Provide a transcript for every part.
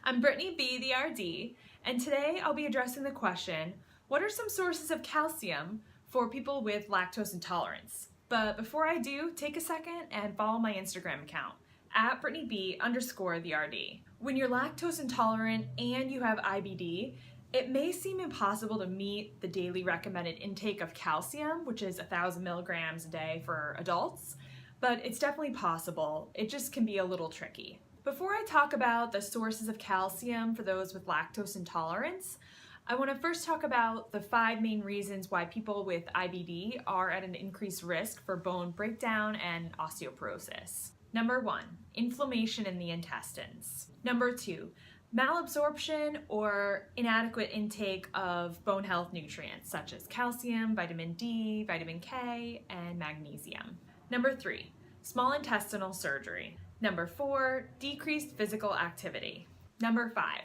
I'm Brittany B, the RD, and today I'll be addressing the question, what are some sources of calcium for people with lactose intolerance? But before I do, take a second and follow my Instagram account, at @BrittanyB_the RD. When you're lactose intolerant and you have IBD, it may seem impossible to meet the daily recommended intake of calcium, which is 1,000 milligrams a day for adults, but it's definitely possible. It just can be a little tricky. Before I talk about the sources of calcium for those with lactose intolerance, I want to first talk about the 5 main reasons why people with IBD are at an increased risk for bone breakdown and osteoporosis. Number 1, inflammation in the intestines. Number 2, malabsorption or inadequate intake of bone health nutrients such as calcium, vitamin D, vitamin K, and magnesium. Number 3, small intestinal surgery. Number 4, decreased physical activity. Number 5,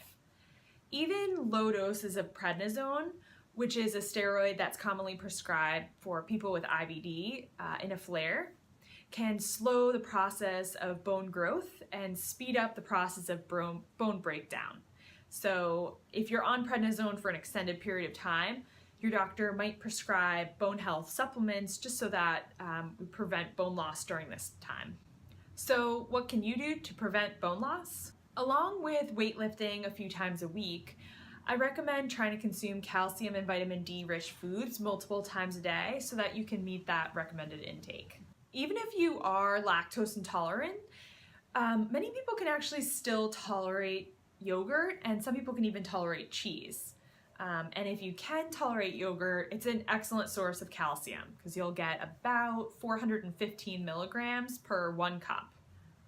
even low doses of prednisone, which is a steroid that's commonly prescribed for people with IBD in a flare, can slow the process of bone growth and speed up the process of bone breakdown. So if you're on prednisone for an extended period of time, your doctor might prescribe bone health supplements just so that we prevent bone loss during this time. So what can you do to prevent bone loss? Along with weightlifting a few times a week, I recommend trying to consume calcium and vitamin D rich foods multiple times a day so that you can meet that recommended intake. Even if you are lactose intolerant, many people can actually still tolerate yogurt, and some people can even tolerate cheese. And if you can tolerate yogurt, it's an excellent source of calcium because you'll get about 415 milligrams per 1 cup.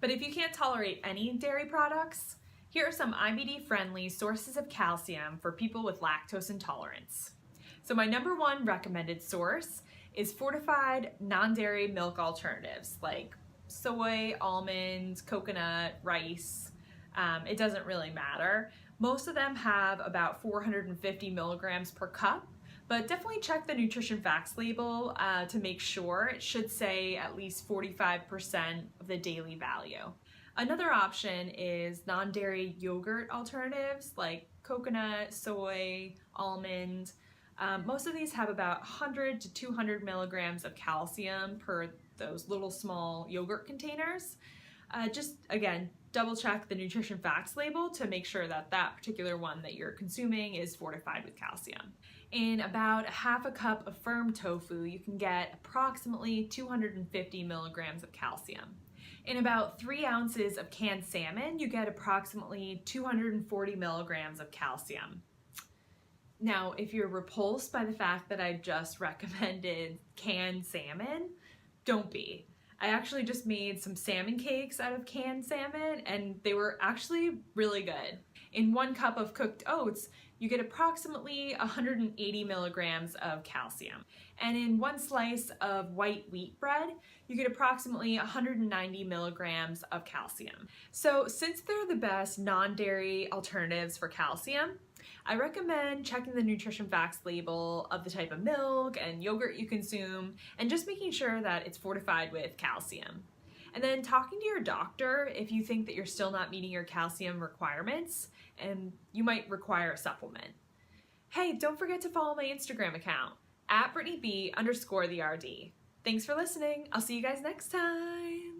But if you can't tolerate any dairy products, here are some IBD-friendly sources of calcium for people with lactose intolerance. So my number 1 recommended source is fortified non-dairy milk alternatives like soy, almond, coconut, rice. It doesn't really matter. Most of them have about 450 milligrams per cup, but definitely check the nutrition facts label to make sure. It should say at least 45% of the daily value. Another option is non-dairy yogurt alternatives like coconut, soy, almond. Most of these have about 100 to 200 milligrams of calcium per those little small yogurt containers. Just again, double check the nutrition facts label to make sure that that particular one that you're consuming is fortified with calcium. In about half a cup of firm tofu, you can get approximately 250 milligrams of calcium. In about 3 ounces of canned salmon, you get approximately 240 milligrams of calcium. Now, if you're repulsed by the fact that I just recommended canned salmon, don't be. I actually just made some salmon cakes out of canned salmon and they were actually really good. In 1 cup of cooked oats, you get approximately 180 milligrams of calcium. And in 1 slice of white wheat bread, you get approximately 190 milligrams of calcium. So since they're the best non-dairy alternatives for calcium, I recommend checking the nutrition facts label of the type of milk and yogurt you consume and just making sure that it's fortified with calcium. And then talking to your doctor if you think that you're still not meeting your calcium requirements and you might require a supplement. Hey, don't forget to follow my Instagram account, @BrittanyB_the RD. Thanks for listening. I'll see you guys next time.